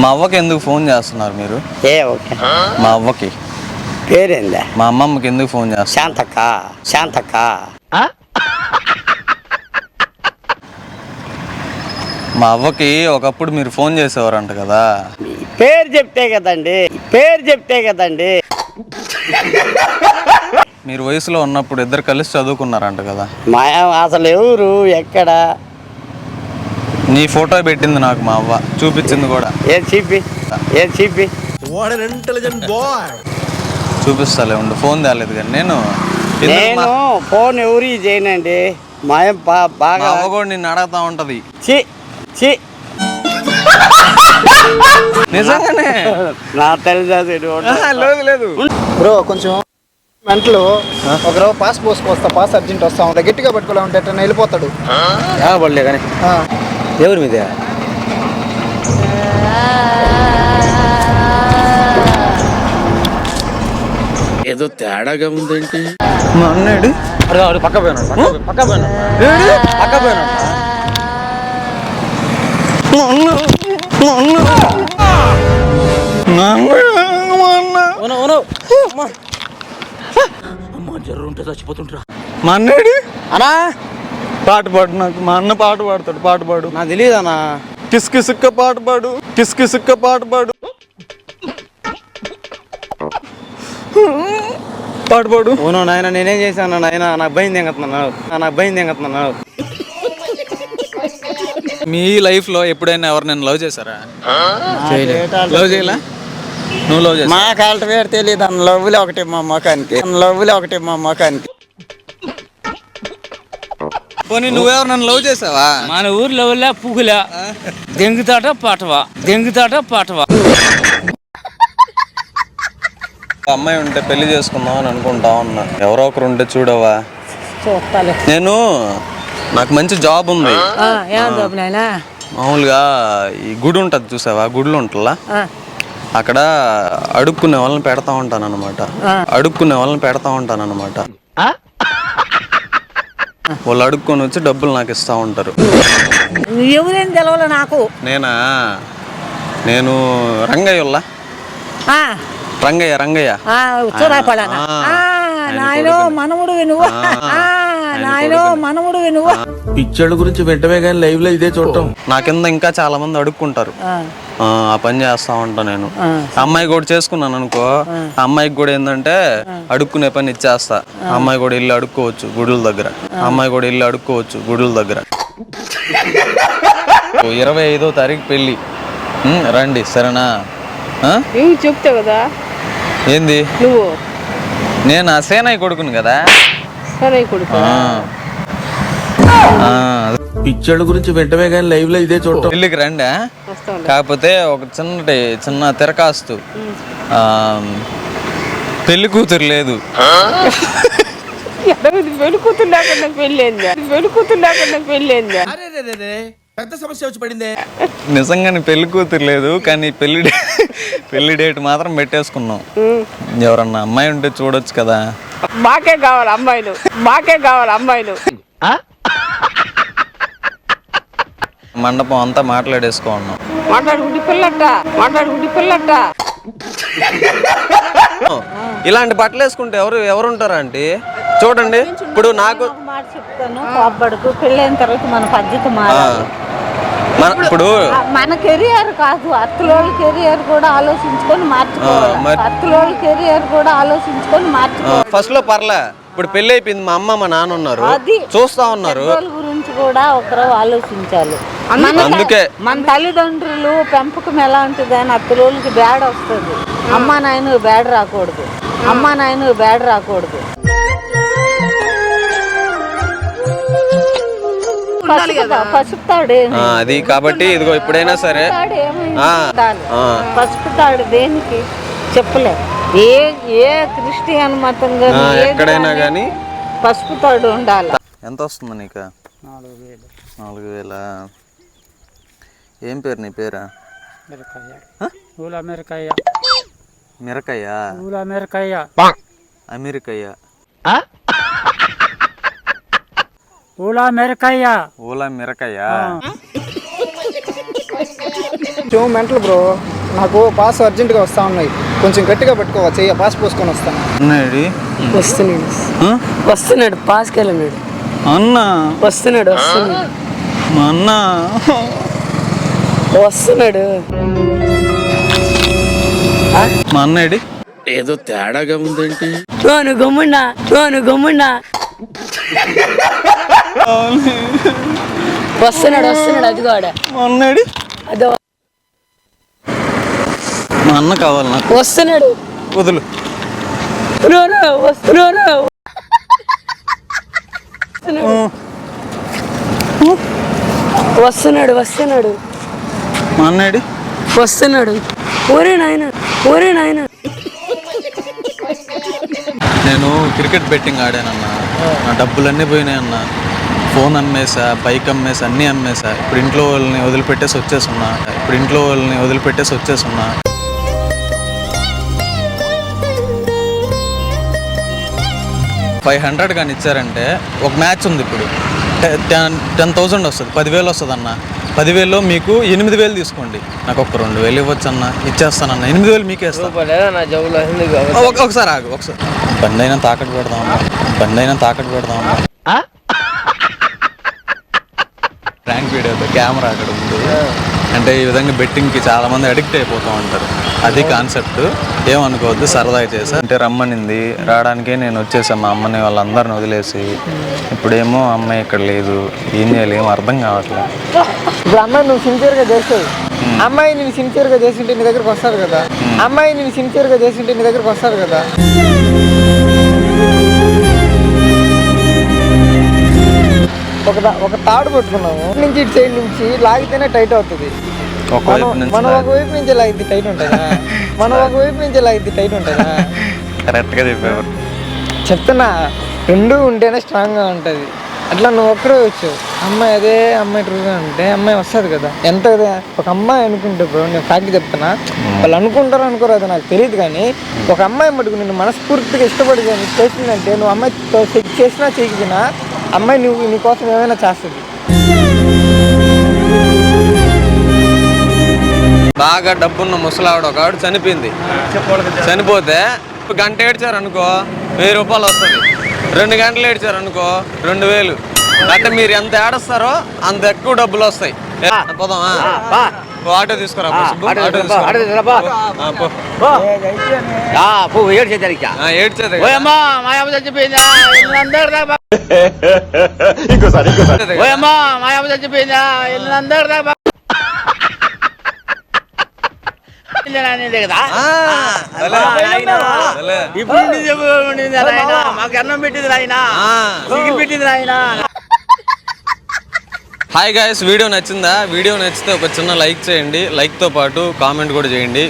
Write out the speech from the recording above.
మా అవ్వకి ఎందుకు ఫోన్ చేస్తున్నారు మీరు? ఓకే. మా అవ్వకి పేరేందా? మా అమ్మమ్మకి ఎందుకు ఫోన్ చేస్తారు? శాంతక్క. మా అవ్వకి ఒకప్పుడు మీరు ఫోన్ చేసేవారంట కదా. పేరు చెప్తే కదండి. మీరు వయసులో ఉన్నప్పుడు ఇద్దరు కలిసి చదువుకున్నారంట కదా. మా అసలు ఎవరు ఎక్కడ? నీ ఫోటో పెట్టింది నాకు మా అవ్వ, చూపించింది కూడా. ఏ చీపి చూపిస్తాలే ఉండు, ఫోన్ తేలేదు కానీ నేను ఫోన్ ఎవరు చేయనండి. మా బాగా అవ్వ కూడా నిన్ను అడగతా ఉంటది. నిజంగానే నా తల్లి లేదు బ్రో కొంచెం వెంటలో ఒకరో పాస్ పోసుకొస్తా, పాస్ అర్జెంట్ వస్తా ఉంటా, గట్టిగా పట్టుకోలే ఉంటే ఎట్లా వెళ్ళిపోతాడు. పడలే కానీ ఎవరి మీద ఏదో తేడాగా ఉందేంటి? మా అన్నాడు పక్క పోయినాడు. మా అన్నాడు అన్నా పాట పాడు నాకు. మా అన్న పాట పాడతాడు, పాట పాడు. నాకు తెలియదు అన్న. కిస్కిసుక్క పాట పాడు, కిస్కిసుక్క పాట పాడు, పాట పాడు. ఓనో నాయన, నేనేం చేశాను నాయన? నాకు భయం ఎంగతున్నాను. మీ లైఫ్ లో ఎప్పుడైనా ఎవరు నేను లవ్ చేశారా? లవ్ చేయలే? నువ్వు లవ్ చేసా? మా కాల్ట వేరు తెలియదు అన్న. లవ్వులే ఒకటి మా మొఖానికి. పోనీ నువ్వెవరు నన్ను లవ్ చేసావా? మన ఊర్లో పువ్వులా దెంగుతాట పాటవా. అమ్మాయి ఉంటే పెళ్లి చేసుకుందాం అని అనుకుంటా ఉన్నా. ఎవరో ఒకరు ఉంటే చూడవా? నాకు మంచి జాబ్ ఉంది. మామూలుగా ఈ గుడి ఉంటది చూసావా, గుడిలో ఉంటుందా, అక్కడ అడుక్కునే వాళ్ళని పెడతా ఉంటాను అనమాట. వాళ్ళు అడుక్కొని వచ్చి డబ్బులు నాకు ఇస్తా ఉంటారు. ఎవరేం తెలవాలి నాకు. నేను రంగయ్య మనముడు నువ్వు. పిచ్చోళ్ళ గురించి వెంటనే కానీ లైవ్ లో ఇదే చూడటం. నా కింద ఇంకా చాలా మంది అడుక్కుంటారు. ఆ పని చేస్తా ఉంటా నేను. అమ్మాయి కూడా చేసుకున్నాను అనుకో, ఆ అమ్మాయికి కూడా ఏంటంటే అడుక్కునే పని ఇచ్చేస్తా. అమ్మాయి కూడా ఇల్లు అడుక్కోవచ్చు గుడుల దగ్గర. 25వ తారీఖు పెళ్ళి, రండి సరేనా? చెప్తావు కదా ఏంది? నువ్వు నేను ఆ సేనయ్య కొడుకును కదా. పిచ్చోళ్ళ గురించి వెంటనే కానీ లైవ్ లో ఇదే చూడటం. పెళ్ళికి రండి. కాకపోతే ఒక చిన్న తిరకాస్తు, పెళ్లి కూతురు లేదు. పెళ్లి కూతురు లేకుండా పెళ్ళి పెద్ద సమస్య వచ్చి పడిందే. నిజంగానే పెళ్లి కూతురు లేదు, కానీ పెళ్లి డేట్ మాత్రం పెట్టేసుకున్నాం. ఎవరన్నా అమ్మాయి ఉంటే చూడొచ్చు కదా. మాకే కావాలి అమ్మాయిలు. మండపం అంతా మాట్లాడేసుకున్నాం. మాట్లాడుకుంటే పిల్లట. ఇలాంటి బట్టలు వేసుకుంటే ఎవరు ఉంటారా అంటే చూడండి. ఇప్పుడు నాకు చెప్తాను, పెళ్ళైన తర్వాత మన పద్ధతి మారాలి. ఇప్పుడు మన కెరియర్ కాదు, అత్తలోళ్ళ కెరియర్ కూడా ఆలోచించుకొని మార్చుకోవాలి. ఫస్ట్ లో పర్లే, ఇప్పుడు పెళ్లి అయిపోయింది, మా అమ్మ మా నాన్న ఉన్నారు, చూస్తా ఉన్నారు. గురించి కూడా ఒకరు ఆలోచించాలి. అందుకే మన తల్లిదండ్రులు పెంపకం ఎలా ఉంటుంది అని అత్తలోళ్ళకి బ్యాడ్ వస్తుంది. అమ్మా నాయన బ్యాడ్ రాకూడదు. అది కాబట్టి ఇదిగో ఇప్పుడైనా సరే పసుపు తాడు దేనికి చెప్పలే. ఏ క్రిస్టియన్ మతం ఎక్కడైనా కానీ పసుపు తాడు ఉండాలి. ఎంత వస్తుంది నీకు? 4,000. ఏం పేరు నీ పేరా? మిరకయ్య. అమెరికయ్య. ఊలా మిరకయ్య. మెంటల్ బ్రో, నాకు పాస్ అర్జెంటుగా వస్తా ఉన్నాయి, కొంచెం గట్టిగా పట్టుకోవచ్చు. పాస్ పోసుకొని వస్తాను. అన్నాడు వస్తున్నాడు వస్తున్నాడు పాస్కి వెళ్ళినాడు అన్న వస్తున్నాడు వస్తున్నాడు మా అన్న వస్తున్నాడు మా అన్నడి ఏదో తేడాగా ఉందేంటి? చూను గమ్మున్నా వస్తున్నాడు అది కూడా మా అన్నడి అదో మా అన్న కావాలి నాకు. వస్తున్నాడు వదులు. వస్తున్నాడు మా అన్నడి వస్తున్నాడు. ఓరే నాయన నేను క్రికెట్ బెట్టింగ్ ఆడానన్న, నా డబ్బులన్నీ పోయినాయి అన్న. ఫోన్ అమ్మేసా, బైక్ అమ్మేసా, అన్నీ అమ్మేసా. ఇప్పుడు ఇంట్లో వాళ్ళని వదిలిపెట్టేసి వచ్చేసున్నా. 500 కానీ ఇచ్చారంటే ఒక మ్యాచ్ ఉంది ఇప్పుడు 10,000 వస్తుంది, 10,000 వస్తుంది అన్న. 10,000లో మీకు 8,000 తీసుకోండి, నాకు ఒక 2,000 ఇవ్వచ్చు అన్న, ఇచ్చేస్తానన్న. 8,000 మీకే ఇస్తాను. ఒకసారి ఆగు, ఒకసారి బండి అయినా తాకట్టు పెడదామన్నా. ర్యాంక్ వీడియోతో కెమెరా అక్కడ ఉంది అంటే ఈ విధంగా బెట్టింగ్కి చాలా మంది అడిక్ట్ అయిపోతూ ఉంటారు. అది కాన్సెప్ట్, ఏమనుకోవద్దు, సరదాగా చేసా. అంటే రమ్మనింది, రావడానికే నేను వచ్చేసాను మా అమ్మని వాళ్ళందరిని వదిలేసి. ఇప్పుడేమో అమ్మాయి ఇక్కడ లేదు, ఏం చేయాలి ఏం అర్థం కావట్లేదు. ఇప్పుడు అమ్మాయి నువ్వు సిన్సియర్గా చేస్తావు, అమ్మాయి నేను సిన్సియర్గా చేసింటే నీ దగ్గరకు వస్తాడు కదా. ఒక తాడు పట్టుకున్నాము నుంచి ఇటు సైడ్ నుంచి లాగితేనే టైట్ అవుతుంది. మనం ఒకవైపు నుంచి లాగితే టైట్ ఉంటుందా? కరెక్ట్గా చెప్పేవారు. చెప్తున్నా, రెండు ఉంటేనే స్ట్రాంగ్గా ఉంటుంది. అట్లా నువ్వు ఒక్కడే వచ్చావు, అమ్మాయి ట్రూగా ఉంటే అమ్మాయి వస్తుంది కదా. ఎంత కదా ఒక అమ్మాయి అనుకుంటే బ్రో, నేను ఫ్యాక్ట్ చెప్తున్నా, వాళ్ళు అనుకుంటారో అనుకోరు అది నాకు తెలియదు, కానీ ఒక అమ్మాయి మటుకు నిన్ను మనస్ఫూర్తిగా ఇష్టపడి కానీ చేసిందంటే, నువ్వు అమ్మాయితో చేసినా చేయకపోయినా అమ్మాయి నీ కోసం ఏమైనా చేస్తుంది. బాగా డబ్బున్న ముసలావిడ ఒక ఆవిడ చనిపోతే గంట ఏడ్చారు అనుకో 1000 రూపాయలు వస్తుంది. 2 గంటలు ఏడ్చారు అనుకో 2,000. అంటే మీరు ఎంత ఏడుస్తారో అంత ఎక్కువ డబ్బులు వస్తాయి. పోదామా? ఆటో తీసుకురా. హాయ్ గైస్, వీడియో నచ్చిందా? వీడియో నచ్చితే ఒక చిన్న లైక్ చేయండి, లైక్తో పాటు కామెంట్ కూడా చేయండి.